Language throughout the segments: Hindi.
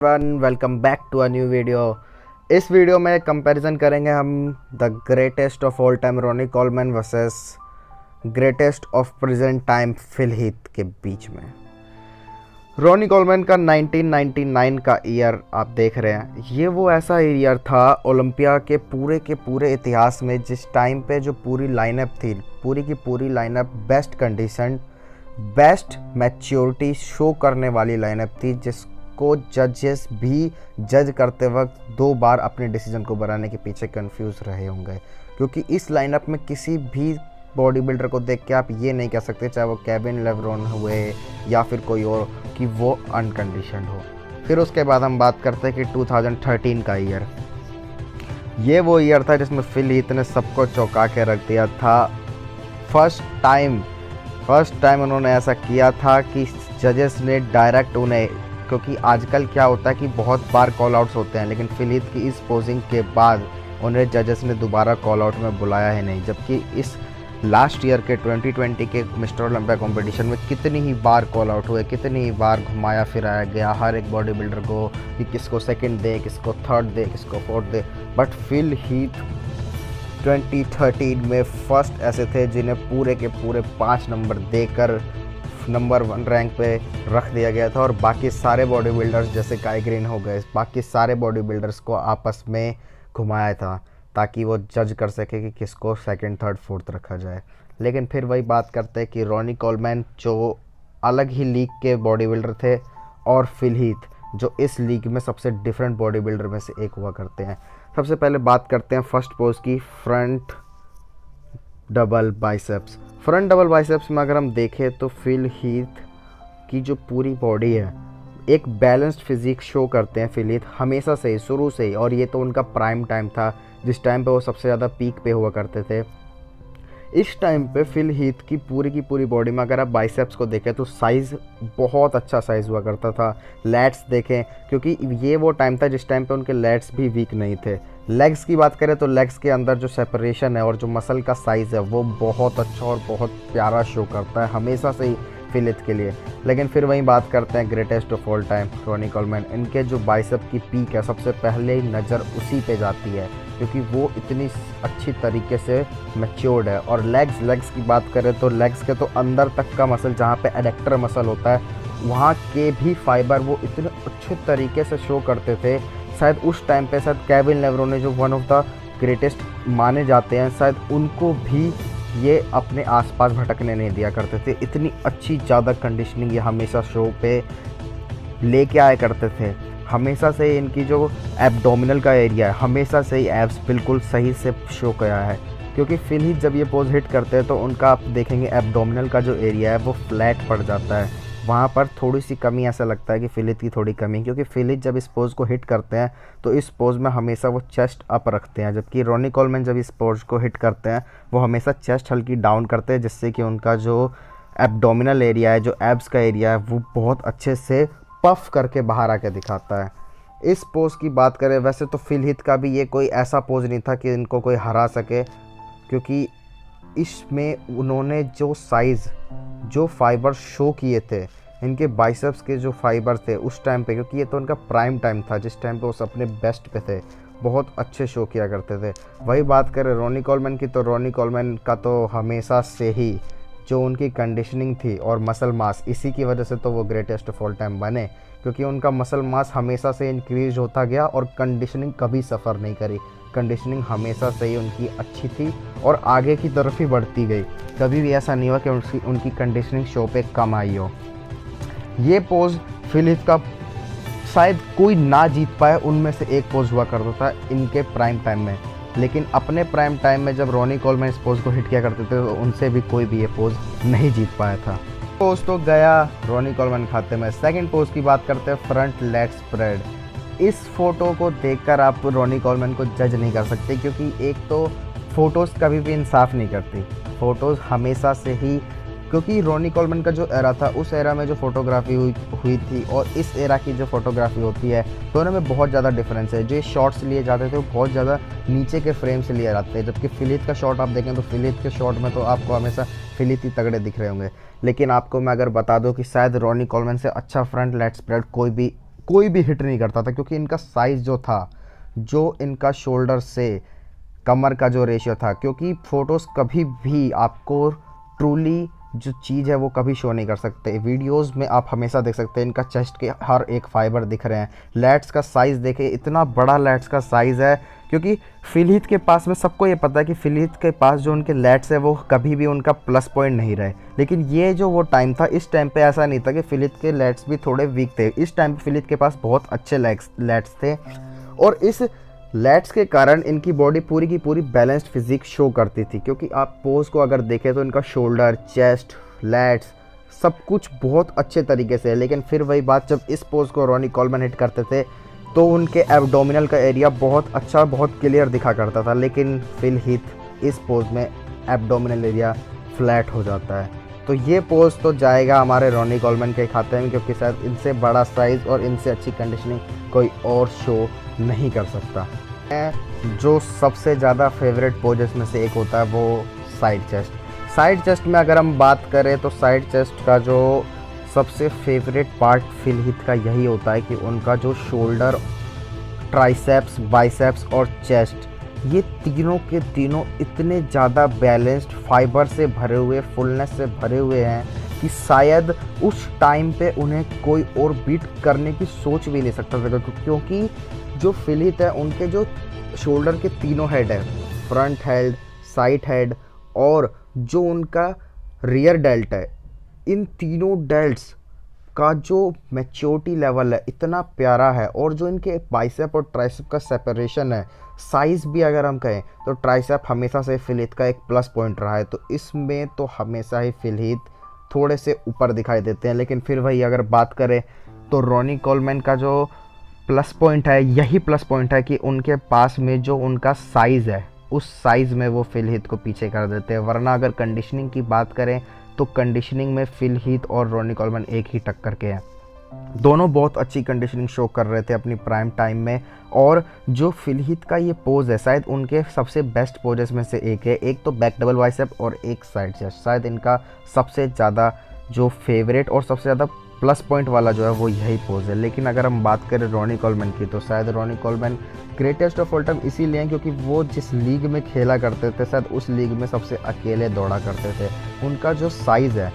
Welcome back to a new video. इस वीडियो में कंपैरिजन करेंगे हम the greatest of all time Ronnie Coleman versus greatest of present time Phil Heath के बीच में। रोनी कोलमैन का 1999 का ईयर आप देख रहे हैं। ये वो ऐसा ईयर था ओलंपिया के पूरे इतिहास में जिस टाइम पे जो पूरी लाइनअप थी, पूरी की पूरी lineup best condition, best maturity show करने वाली लाइनअप थी, जिसको जजेस भी जज करते वक्त दो बार अपने डिसीजन को बनाने के पीछे कंफ्यूज रहे होंगे। क्योंकि इस लाइनअप में किसी भी बॉडी बिल्डर को देख के आप ये नहीं कह सकते, चाहे वो केविन लेब्रॉन हुए या फिर कोई और, कि वो अनकंडीशनड हो। फिर उसके बाद हम बात करते हैं कि 2013 का ईयर, ये वो ईयर था जिसमें फिल हीथ ने सबको चौंका के रख दिया था। फर्स्ट टाइम उन्होंने ऐसा किया था कि जजेस ने डायरेक्ट उन्हें, क्योंकि आजकल क्या होता है कि बहुत बार कॉल आउट्स होते हैं, लेकिन फिल हीथ की इस पोजिंग के बाद उन्हें जजेस ने दोबारा कॉल आउट में बुलाया है नहीं। जबकि इस लास्ट ईयर के 2020 के मिस्टर ओलंपिया कंपटीशन में कितनी ही बार कॉल आउट हुए, कितनी ही बार घुमाया फिराया गया हर एक बॉडी बिल्डर को कि किसको सेकंड दे, किसको थर्ड दे, किसको फोर्थ दे। बट फिल हीथ 2013 में फर्स्ट ऐसे थे जिन्हें पूरे के पूरे 5 नंबर देकर नंबर 1 रैंक पे रख दिया गया था। और बाकी सारे बॉडी बिल्डर्स जैसे काई ग्रीन हो गए, बाकी सारे बॉडी बिल्डर्स को आपस में घुमाया था ताकि वो जज कर सके कि किसको सेकंड, थर्ड, फोर्थ रखा जाए। लेकिन फिर वही बात करते हैं कि रोनी कोलमैन जो अलग ही लीग के बॉडी बिल्डर थे और फिल हीथ जो इस लीग में सबसे डिफरेंट बॉडी बिल्डर में से एक हुआ करते हैं। सबसे पहले बात करते हैं फर्स्ट पोज की, front double biceps. Front double biceps में अगर हम देखें तो फिल हीथ की जो पूरी बॉडी है, एक बैलेंस्ड फिजिक शो करते हैं फिल हीथ हमेशा से ही, शुरू से ही। और ये तो उनका प्राइम टाइम था जिस टाइम पे वो सबसे ज़्यादा पीक पे हुआ करते थे। इस टाइम पे फिल हीथ की पूरी बॉडी में अगर आप बाइसेप्स को देखें तो साइज़ बहुत अच्छा साइज़ हुआ करता था। लैट्स देखें, क्योंकि ये वो टाइम था जिस टाइम पे उनके लैट्स भी वीक नहीं थे। लेग्स की बात करें तो लेग्स के अंदर जो सेपरेशन है और जो मसल का साइज़ है वो बहुत अच्छा और बहुत प्यारा शो करता है हमेशा से ही फिल हीथ के लिए। लेकिन फिर वहीं बात करते हैं greatest of all time Ronnie Coleman. इनके जो बाइसेप की पीक है सबसे पहले नज़र उसी पे जाती है, क्योंकि वो इतनी अच्छी तरीके से मैच्योर्ड है। और लेग्स की बात करें तो लेग्स के तो अंदर तक का मसल, जहाँ पे एडेक्टर मसल होता है, वहाँ के भी फाइबर वो इतने अच्छे तरीके से शो करते थे। शायद उस टाइम पे शायद केविन लेब्रॉन ने जो वन ऑफ द ग्रेटेस्ट माने जाते हैं, शायद उनको भी ये अपने आसपास भटकने नहीं दिया करते थे। इतनी अच्छी ज़्यादा कंडीशनिंग ये हमेशा शो पे लेके आया करते थे। हमेशा से इनकी जो एब्डोमिनल का एरिया है, हमेशा से ही एब्स बिल्कुल सही से शो किया है। क्योंकि फिल हीथ जब ये पोज हिट करते हैं तो उनका आप देखेंगे एब्डोमिनल का जो एरिया है वो फ्लैट पड़ जाता है। वहाँ पर थोड़ी सी कमी, ऐसा लगता है कि फिल हीथ की थोड़ी कमी, क्योंकि फिल हीथ जब इस पोज को हिट करते हैं तो इस पोज में हमेशा वो चेस्ट अप रखते हैं। जबकि रोनी कोलमैन जब इस पोज को हिट करते हैं वो हमेशा चेस्ट हल्की डाउन करते हैं, जिससे कि उनका जो एब्डोमिनल एरिया है, जो एब्स का एरिया है, वो बहुत अच्छे से पफ करके बाहर आके दिखाता है। इस पोज की बात करें, वैसे तो फिल हीथ का भी ये कोई ऐसा पोज नहीं था कि इनको कोई हरा सके, क्योंकि इसमें उन्होंने जो साइज़, जो फाइबर शो किए थे, इनके बाइसेप्स के जो फाइबर थे उस टाइम पे, क्योंकि ये तो उनका प्राइम टाइम था जिस टाइम पे वो अपने बेस्ट पे थे, बहुत अच्छे शो किया करते थे। वही बात करें रोनी कोलमैन की, तो रोनी कोलमैन का तो हमेशा से ही जो उनकी कंडीशनिंग थी और मसल मास, इसी की वजह से तो वो ग्रेटेस्ट ऑफ ऑल टाइम बने, क्योंकि उनका मसल मास हमेशा से इंक्रीज होता गया और कंडीशनिंग कभी सफ़र नहीं करी। कंडीशनिंग हमेशा से ही उनकी अच्छी थी और आगे की तरफ ही बढ़ती गई। कभी भी ऐसा नहीं हुआ कि उनकी कंडीशनिंग शो पे कम आई हो। ये पोज फिल हीथ का शायद कोई ना जीत पाए उनमें से एक पोज हुआ करता था इनके प्राइम टाइम में। लेकिन अपने प्राइम टाइम में जब रोनी कोलमैन इस पोज को हिट किया करते थे तो उनसे भी कोई भी ये पोज नहीं जीत पाया था। पोज तो गया रोनी कोलमैन खाते में। सेकंड पोज की बात करते हैं, फ्रंट लेग स्प्रेड। इस फोटो को देखकर आप रोनी कोलमैन को जज नहीं कर सकते, क्योंकि एक तो फ़ोटोज़ कभी भी इंसाफ नहीं करती। फ़ोटोज़ हमेशा से ही, क्योंकि रोनी कोलमैन का जो एरा था, उस एरा में जो फोटोग्राफी हुई थी और इस एरा की जो फोटोग्राफी होती है, दोनों में बहुत ज़्यादा डिफरेंस है। जो शॉट्स लिए जाते थे वो बहुत ज़्यादा नीचे के फ्रेम से लिए जाते हैं, जबकि फिल हीथ का शॉट आप देखें तो फिल हीथ के शॉट में तो आपको हमेशा फिल हीथ ही तगड़े दिख रहे होंगे। लेकिन आपको मैं अगर बता दूं कि शायद रोनी कोलमैन से अच्छा फ्रंट लेग स्प्रेड कोई भी कोई भी हिट नहीं करता था, क्योंकि इनका साइज़ जो था, जो इनका शोल्डर से कमर का जो रेशियो था, क्योंकि फ़ोटोज़ कभी भी आपको ट्रूली जो चीज़ है वो कभी शो नहीं कर सकते। वीडियोस में आप हमेशा देख सकते हैं इनका चेस्ट के हर एक फाइबर दिख रहे हैं। लैट्स का साइज़ देखें, इतना बड़ा लैट्स का साइज़ है, क्योंकि फिल हीथ के पास में सबको ये पता है कि फिल हीथ के पास जो उनके लैट्स है वो कभी भी उनका प्लस पॉइंट नहीं रहे। लेकिन ये जो वो टाइम था, इस टाइम पे ऐसा नहीं था कि फिल हीथ के लैट्स भी थोड़े वीक थे। इस टाइम पे फिल हीथ के पास बहुत अच्छे लैट्स थे, और इस लैट्स के कारण इनकी बॉडी पूरी की पूरी बैलेंस्ड फिजिक शो करती थी। क्योंकि आप पोज को अगर देखें तो इनका शोल्डर, चेस्ट, लैट्स सब कुछ बहुत अच्छे तरीके से है। लेकिन फिर वही बात, जब इस पोज को रॉनी कोलमैन हिट करते थे तो उनके एब्डोमिनल का एरिया बहुत अच्छा, बहुत क्लियर दिखा करता था। लेकिन फिल हीथ इस पोज में एब्डोमिनल एरिया फ्लैट हो जाता है। तो ये पोज तो जाएगा हमारे रॉनी कोलमैन के खाते में, क्योंकि शायद इनसे बड़ा साइज़ और इनसे अच्छी कंडीशनिंग कोई और शो नहीं कर सकता। जो सबसे ज़्यादा फेवरेट पोजेस में से एक होता है वो साइड चेस्ट। साइड चेस्ट में अगर हम बात करें तो साइड चेस्ट का जो सबसे फेवरेट पार्ट फिल हीथ का यही होता है कि उनका जो शोल्डर, ट्राइसेप्स, बाइसेप्स और चेस्ट, ये तीनों के तीनों इतने ज़्यादा बैलेंस्ड, फाइबर से भरे हुए, फुलनेस से भरे हुए हैं कि शायद उस टाइम पे उन्हें कोई और बीट करने की सोच भी नहीं सकता था। क्योंकि जो फिल हीथ है उनके जो शोल्डर के तीनों हेड है, फ्रंट हेड, साइड हेड और जो उनका रियर डेल्ट है, इन तीनों डेल्ट्स का जो मैच्योरिटी लेवल है इतना प्यारा है। और जो इनके बाइसेप और ट्राइसेप का सेपरेशन है, साइज़ भी अगर हम कहें तो ट्राइसेप हमेशा से फिल हीथ का एक प्लस पॉइंट रहा है। तो इसमें तो हमेशा ही फिल हीथ थोड़े से ऊपर दिखाई देते हैं। लेकिन फिर वही अगर बात करें तो रॉनी कोलमैन का जो प्लस पॉइंट है, यही प्लस पॉइंट है कि उनके पास में जो उनका साइज़ है, उस साइज़ में वो फिल हीथ को पीछे कर देते हैं। वरना अगर कंडीशनिंग की बात करें तो कंडीशनिंग में फिल हीथ और रॉनी कोलमैन एक ही टक्कर के हैं। दोनों बहुत अच्छी कंडीशनिंग शो कर रहे थे अपनी प्राइम टाइम में। और जो फिल हीथ का ये पोज है शायद उनके सबसे बेस्ट पोजेस में से एक है। एक तो बैक डबल बाइसेप और एक साइड चेस्ट, शायद इनका सबसे ज़्यादा जो फेवरेट और सबसे ज़्यादा प्लस पॉइंट वाला जो है वो यही पोज है। लेकिन अगर हम बात करें रॉनी कोलमैन की तो शायद Ronnie Coleman greatest of all time इसीलिए हैं क्योंकि वो जिस लीग में खेला करते थे शायद उस लीग में सबसे अकेले दौड़ा करते थे। उनका जो साइज़ है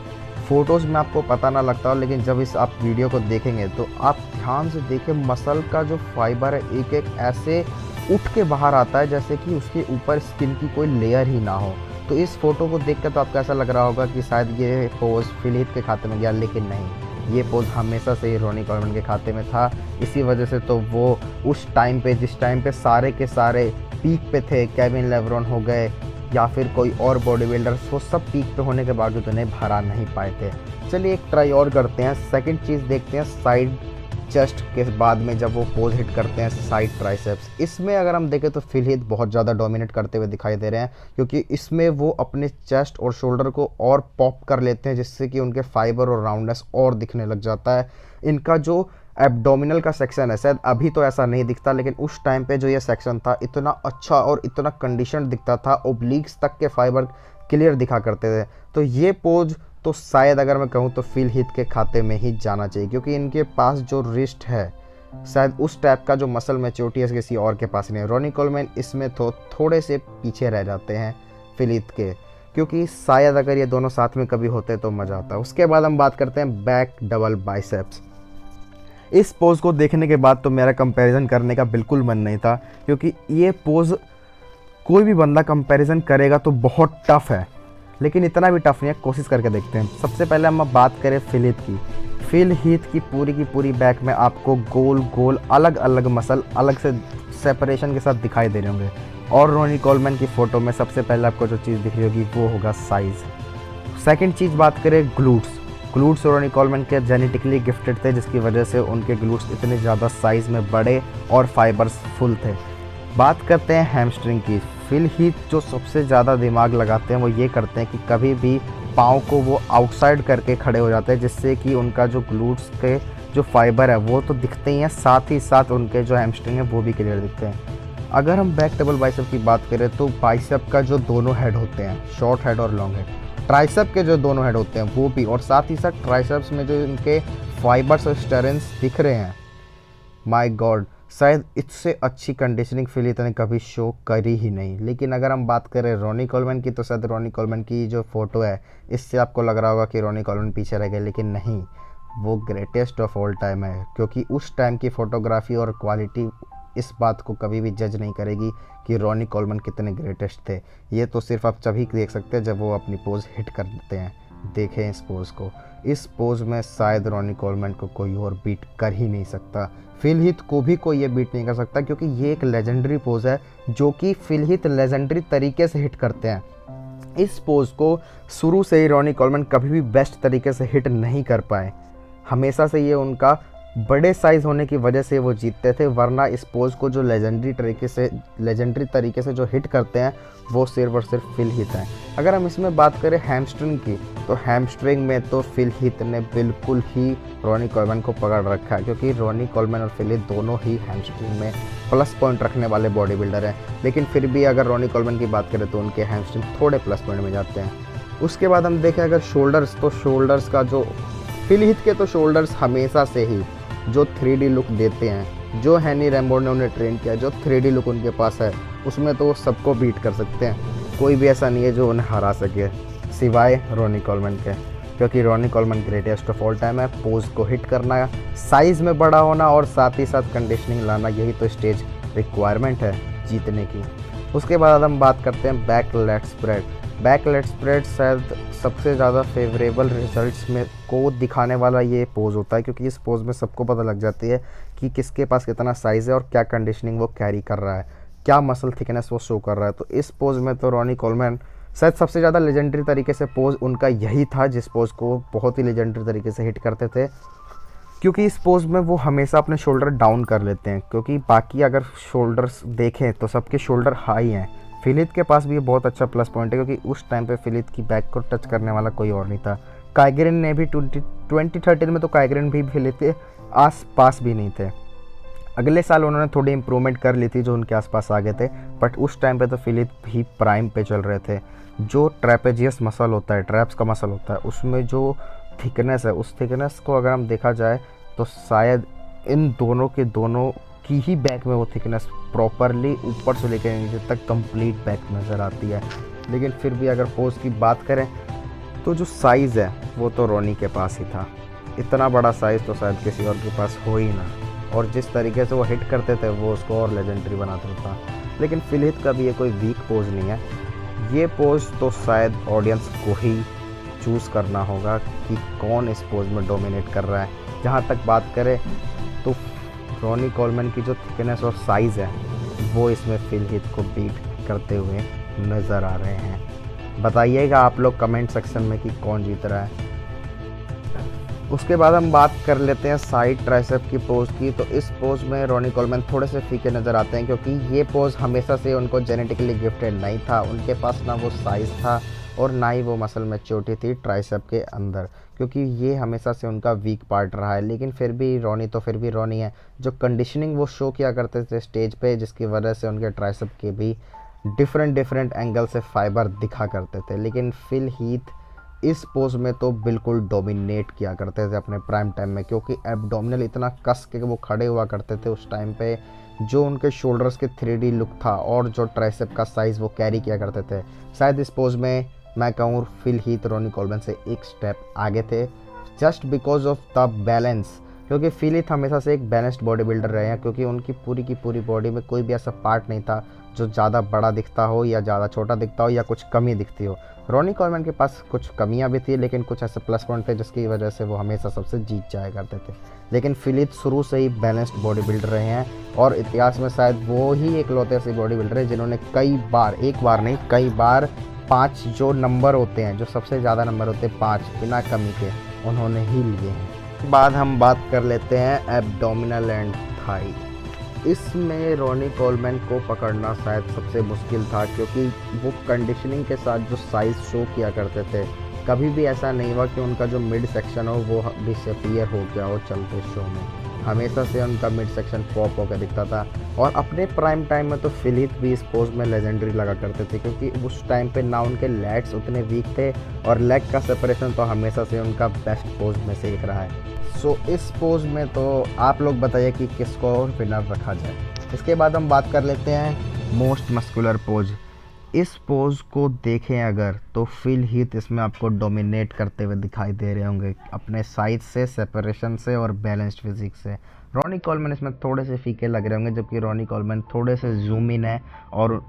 फ़ोटोज़ में आपको पता ना लगता हो, लेकिन जब इस आप वीडियो को देखेंगे तो आप ध्यान से देखें, मसल का जो फाइबर है एक एक ऐसे उठ के बाहर आता है जैसे कि उसके ऊपर स्किन की कोई लेयर ही ना हो। तो इस फोटो को देखकर तो आपको ऐसा लग रहा होगा कि शायद ये पोज फिल हीथ के खाते में गया, लेकिन नहीं, ये पोज हमेशा से ही रॉनी कोलमैन के खाते में था। इसी वजह से तो वो उस टाइम पे, जिस टाइम पे सारे के सारे पीक पे थे, केविन लेब्रॉन हो गए या फिर कोई और बॉडी बिल्डर्स, वो सब पीक पे होने के बावजूद उन्हें हरा नहीं पाए थे। चलिए एक ट्राई और करते हैं, सेकंड चीज़ देखते हैं साइड चेस्ट के बाद में जब वो पोज हिट करते हैं साइड ट्राइसेप्स। इसमें अगर हम देखें तो फिल हीथ बहुत ज़्यादा डोमिनेट करते हुए दिखाई दे रहे हैं, क्योंकि इसमें वो अपने चेस्ट और शोल्डर को और पॉप कर लेते हैं जिससे कि उनके फाइबर और राउंडनेस और दिखने लग जाता है। इनका जो एब्डोमिनल का सेक्शन है, शायद अभी तो ऐसा नहीं दिखता, लेकिन उस टाइम पे जो ये सेक्शन था इतना अच्छा और इतना कंडीशन दिखता था, ओब्लिक्स तक के फाइबर क्लियर दिखा करते थे। तो ये पोज तो शायद अगर मैं कहूँ तो फिल हीथ के खाते में ही जाना चाहिए, क्योंकि इनके पास जो रिस्ट है शायद उस टाइप का जो मसल मैच्योरिटी है किसी और के पास नहीं है। रॉनी कोलमैन इसमें तो थोड़े से पीछे रह जाते हैं फिल हीथ के, क्योंकि शायद अगर ये दोनों साथ में कभी होते तो मज़ा आता। उसके बाद हम बात करते हैं बैक डबल बाइसेप्स। इस पोज को देखने के बाद तो मेरा कंपैरिजन करने का बिल्कुल मन नहीं था, क्योंकि ये पोज कोई भी बंदा कंपैरिजन करेगा तो बहुत टफ है, लेकिन इतना भी टफ नहीं है, कोशिश करके देखते हैं। सबसे पहले हम बात करें फिल हीथ की। फिल हीथ की पूरी बैक में आपको गोल गोल अलग अलग मसल अलग से सेपरेशन के साथ दिखाई दे रहे होंगे। और रॉनी कोलमैन की फ़ोटो में सबसे पहले आपको जो चीज़ दिख रही होगी वो होगा साइज़। सेकंड चीज़ बात करें ग्लूट्स रॉनी कोलमैन के जेनेटिकली गिफ्टेड थे, जिसकी वजह से उनके ग्लूट्स इतने ज़्यादा साइज़ में बड़े और फाइबर्स फुल थे। बात करते हैं हैमस्ट्रिंग की। फिल हीथ जो सबसे ज़्यादा दिमाग लगाते हैं वो ये करते हैं कि कभी भी पाँव को वो आउटसाइड करके खड़े हो जाते हैं, जिससे कि उनका जो ग्लूट्स के जो फाइबर है वो तो दिखते ही हैं, साथ ही साथ उनके जो हैमस्ट्रिंग है वो भी क्लियर दिखते हैं। अगर हम बैक डबल बाइसेप की बात करें तो बाइसेप का जो दोनों हेड होते हैं, शॉर्ट हेड और लॉन्ग हेड, ट्राइसेप के जो दोनों हेड होते हैं वो भी, और साथ ही साथ ट्राइसेप्स में जो इनके फाइबर्स और स्टेरेंस दिख रहे हैं माय गॉड, शायद इससे अच्छी कंडीशनिंग फिलित ने कभी शो करी ही नहीं। लेकिन अगर हम बात करें रॉनी कोलमैन की, तो शायद रॉनी कोलमैन की जो फ़ोटो है इससे आपको लग रहा होगा कि रॉनी कोलमैन पीछे रह गए, लेकिन नहीं, वो ग्रेटेस्ट ऑफ ऑल टाइम है। क्योंकि उस टाइम की फ़ोटोग्राफी और क्वालिटी इस बात को कभी भी जज नहीं करेगी कि रॉनी कोलमैन कितने ग्रेटेस्ट थे। ये तो सिर्फ आप तभी देख सकते हैं जब वो अपनी पोज़ हिट करते हैं। देखें इस पोज़ को, इस पोज़ में शायद रॉनी कोलमैन को कोई और बीट कर ही नहीं सकता। फिल हीथ को भी कोई ये बीट नहीं कर सकता, क्योंकि ये एक लेजेंडरी पोज़ है जो कि फिल हीथ लेजेंडरी तरीके से हिट करते हैं। इस पोज़ को शुरू से ही रॉनी कोलमैन कभी भी बेस्ट तरीके से हिट नहीं कर पाए। हमेशा से ये उनका बड़े साइज़ होने की वजह से वो जीतते थे, वरना इस पोज़ को जो लेजेंडरी तरीके से जो हिट करते हैं वो सिर्फ और सिर्फ फिल हीथ हैं। अगर हम इसमें बात करें हैमस्ट्रिंग की, तो हैमस्ट्रिंग में तो फिल हीथ ने बिल्कुल ही रॉनी कोलमैन को पकड़ रखा है, क्योंकि रॉनी कोलमैन और फिल हीथ दोनों ही हैमस्ट्रिंग में प्लस पॉइंट रखने वाले बॉडी बिल्डर हैं। लेकिन फिर भी अगर रॉनी कोलमैन की बात करें तो उनके हैमस्ट्रिंग थोड़े प्लस पॉइंट में जाते हैं। उसके बाद हम देखें अगर शोल्डर्स, तो शोल्डर्स का जो फिल हीथ के तो शोल्डर्स हमेशा से ही जो 3D लुक देते हैं, जो हैनी रैम्बो ने उन्हें ट्रेन किया, जो 3D लुक उनके पास है, उसमें तो वो सबको बीट कर सकते हैं। कोई भी ऐसा नहीं है जो उन्हें हरा सके सिवाय रॉनी कोलमैन के, क्योंकि Ronnie Coleman greatest of all time है। पोज को हिट करना, साइज़ में बड़ा होना और साथ ही साथ कंडीशनिंग लाना, यही तो स्टेज रिक्वायरमेंट है जीतने की। उसके बाद हम बात करते हैं back lat spread. Back lat spread शायद सबसे ज़्यादा फेवरेबल रिजल्ट्स में को दिखाने वाला ये पोज़ होता है, क्योंकि इस पोज़ में सबको पता लग जाती है कि किसके पास कितना साइज़ है और क्या कंडीशनिंग वो कैरी कर रहा है, क्या मसल थिकनेस वो शो कर रहा है। तो इस पोज़ में तो रॉनी कोलमैन शायद सबसे ज़्यादा लेजेंडरी तरीके से पोज़ उनका यही था, जिस पोज़ को बहुत ही लेजेंडरी तरीके से हिट करते थे, क्योंकि इस पोज़ में वो हमेशा अपने शोल्डर डाउन कर लेते हैं। क्योंकि बाकी अगर शोल्डर्स देखें तो सबके शोल्डर हाई हैं। फिल हीथ के पास भी ये बहुत अच्छा प्लस पॉइंट है, क्योंकि उस टाइम पे फिल हीथ की बैक को टच करने वाला कोई और नहीं था। काइगरिन ने भी 2013 में तो काइगरिन भी फिल हीथ के आस पास भी नहीं थे। अगले साल उन्होंने थोड़ी इंप्रूवमेंट कर ली थी जो उनके आसपास आ गए थे, बट उस टाइम पे तो फिल हीथ भी प्राइम पे चल रहे थे। जो ट्रेपेजियस मसल होता है, ट्रैप्स का मसल होता है, उसमें जो थिकनेस है, उस थिकनेस को अगर हम देखा जाए तो शायद इन दोनों के दोनों की ही बैक में वो थिकनेस प्रॉपरली ऊपर से लेकर नीचे तक कंप्लीट बैक नज़र आती है। लेकिन फिर भी अगर पोज की बात करें तो जो साइज़ है वो तो रॉनी के पास ही था। इतना बड़ा साइज़ तो शायद किसी और के पास हो ही ना, और जिस तरीके से वो हिट करते थे वो उसको और लेजेंडरी बनाता था। लेकिन फिल हीथ का भी ये कोई वीक पोज नहीं है, ये पोज तो शायद ऑडियंस को ही चूज़ करना होगा कि कौन इस पोज में डोमिनेट कर रहा है। जहाँ तक बात करें तो रॉनी कोलमैन की जो थिकनेस और साइज़ है वो इसमें फिल हीथ को बीट करते हुए नज़र आ रहे हैं। बताइएगा आप लोग कमेंट सेक्शन में कि कौन जीत रहा है। उसके बाद हम बात कर लेते हैं साइड ट्राइसेप की पोज की। तो इस पोज में रॉनी कोलमैन थोड़े से फीके नज़र आते हैं, क्योंकि ये पोज हमेशा से उनको जेनेटिकली गिफ्टेड नहीं था। उनके पास ना वो साइज़ था और ना ही वो मसल मैच्योरिटी थी ट्राइसेप के अंदर, क्योंकि ये हमेशा से उनका वीक पार्ट रहा है। लेकिन फिर भी रॉनी है। जो कंडीशनिंग वो शो किया करते थे स्टेज पे, जिसकी वजह से उनके ट्राइसेप के भी डिफरेंट एंगल से फाइबर दिखा करते थे। लेकिन फिल हीथ इस पोज में तो बिल्कुल डोमिनेट किया करते थे अपने प्राइम टाइम में, क्योंकि एब्डोमिनल इतना कस के वो खड़े हुआ करते थे उस टाइम पे। जो उनके शोल्डर्स के 3D लुक था और जो ट्राइसेप का साइज़ वो कैरी किया करते थे, शायद इस पोज में मैं कहूँ फिल हीथ रॉनी कोलमैन से एक स्टेप आगे थे, just because of the balance. क्योंकि फिल हीथ हमेशा से एक बैलेंस्ड बॉडी बिल्डर रहे हैं, क्योंकि उनकी पूरी की पूरी बॉडी में कोई भी ऐसा पार्ट नहीं था जो ज़्यादा बड़ा दिखता हो या ज़्यादा छोटा दिखता हो या कुछ कमी दिखती हो। रॉनी कोलमैन के पास कुछ कमियां भी थी, लेकिन कुछ ऐसे प्लस पॉइंट थे जिसकी वजह से वो हमेशा सबसे जीत जाया करते थे। लेकिन फिल हीथ शुरू से ही बैलेंस्ड बॉडी बिल्डर रहे हैं, और इतिहास में शायद वो ही एकलौते ऐसे बॉडी बिल्डर है जिन्होंने कई बार, एक बार नहीं कई बार 5 जो नंबर होते हैं, जो सबसे ज़्यादा नंबर होते हैं 5 बिना कमी के, उन्होंने ही लिए हैं। बाद हम बात कर लेते हैं एब्डोमिनल एंड थाई। इसमें रॉनी कोलमैन को पकड़ना शायद सबसे मुश्किल था, क्योंकि वो कंडीशनिंग के साथ जो साइज़ शो किया करते थे, कभी भी ऐसा नहीं हुआ कि उनका जो मिड सेक्शन हो वो डिसअपीयर हो गया हो चलते शो में। हमेशा से उनका मिड सेक्शन पॉप होकर दिखता था। और अपने प्राइम टाइम में तो फिल हीथ भी इस पोज में लेजेंडरी लगा करते थे, क्योंकि उस टाइम पे ना उनके लैट्स उतने वीक थे और लेग का सेपरेशन तो हमेशा से उनका बेस्ट पोज में से एक रहा है। सो इस पोज में तो आप लोग बताइए कि किसको विनर रखा जाए। इसके बाद हम बात कर लेते हैं मोस्ट मस्कुलर पोज। इस पोज को देखें अगर तो फिल हीथ इसमें आपको डोमिनेट करते हुए दिखाई दे रहे होंगे अपने साइज से, सेपरेशन से और बैलेंस्ड फिजिक्स से। रॉनी कॉलमैन इसमें थोड़े से फीके लग रहे होंगे, जबकि रॉनी कॉलमैन थोड़े से जूम इन है और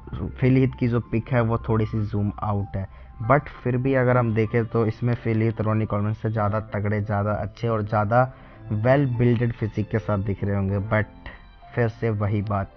फिल हीथ की जो पिक है वो थोड़ी सी जूम आउट है। बट फिर भी अगर हम देखें तो इसमें फिल हीथ रॉनी कॉलमैन से ज़्यादा तगड़े, ज़्यादा अच्छे और ज़्यादा वेल बिल्डेड फिजिक के साथ दिख रहे होंगे। बट फिर से वही बात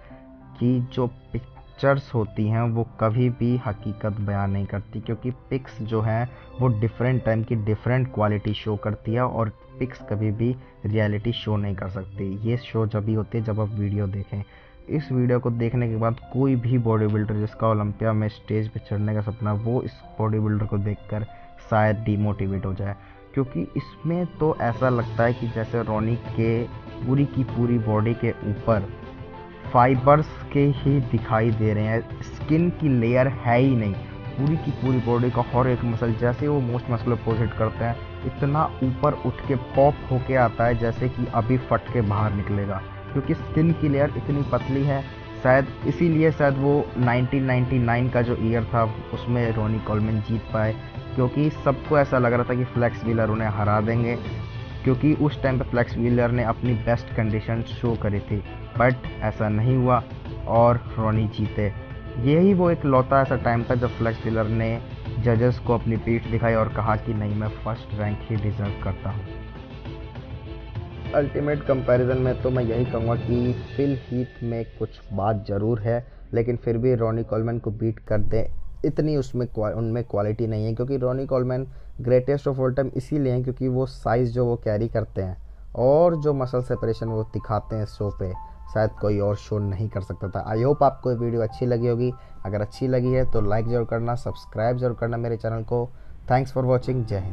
कि जो पिक्चर्स होती हैं वो कभी भी हकीकत बयान नहीं करती, क्योंकि पिक्स जो हैं वो डिफरेंट टाइम की डिफरेंट क्वालिटी शो करती है और पिक्स कभी भी रियलिटी शो नहीं कर सकती। ये शो जब भी होती है जब आप वीडियो देखें। इस वीडियो को देखने के बाद कोई भी बॉडी बिल्डर जिसका ओलंपिया में स्टेज पे चढ़ने का सपना, वो इस बॉडी बिल्डर को देखकर शायद डिमोटिवेट हो जाए, क्योंकि इसमें तो ऐसा लगता है कि जैसे रॉनी के पूरी की पूरी बॉडी के ऊपर फाइबर्स के ही दिखाई दे रहे हैं, स्किन की लेयर है ही नहीं। पूरी की पूरी बॉडी का हर एक मसल जैसे वो मोस्ट मस्कुलर पोज हिट करते हैं इतना ऊपर उठ के पॉप होके आता है जैसे कि अभी फट के बाहर निकलेगा, क्योंकि स्किन की लेयर इतनी पतली है। शायद इसीलिए शायद वो 1999 का जो ईयर था उसमें रॉनी कॉलमैन जीत पाए, क्योंकि सबको ऐसा लग रहा था कि फ्लेक्स व्हीलर उन्हें हरा देंगे, क्योंकि उस टाइम पे फ्लेक्स व्हीलर ने अपनी बेस्ट कंडीशन शो करी थी। बट ऐसा नहीं हुआ और रॉनी जीते। यही वो एक लौता ऐसा टाइम था जब फ्लेक्स व्हीलर ने जजेस को अपनी पीठ दिखाई और कहा कि नहीं, मैं फर्स्ट रैंक ही डिजर्व करता हूँ। अल्टीमेट कंपैरिजन में तो मैं यही कहूँगा कि फिल हीथ में कुछ बात ज़रूर है, लेकिन फिर भी रॉनी कॉलमैन को बीट कर दें इतनी उनमें क्वालिटी नहीं है, क्योंकि Ronnie Coleman greatest of all time इसीलिए हैं क्योंकि वो साइज़ जो वो कैरी करते हैं और जो मसल सेपरेशन वो दिखाते हैं शो पे, शायद कोई और शो नहीं कर सकता था। आई होप आपको ये वीडियो अच्छी लगी होगी। अगर अच्छी लगी है तो लाइक ज़रूर करना, सब्सक्राइब ज़रूर करना मेरे चैनल को। Thanks for watching. जय हिंद।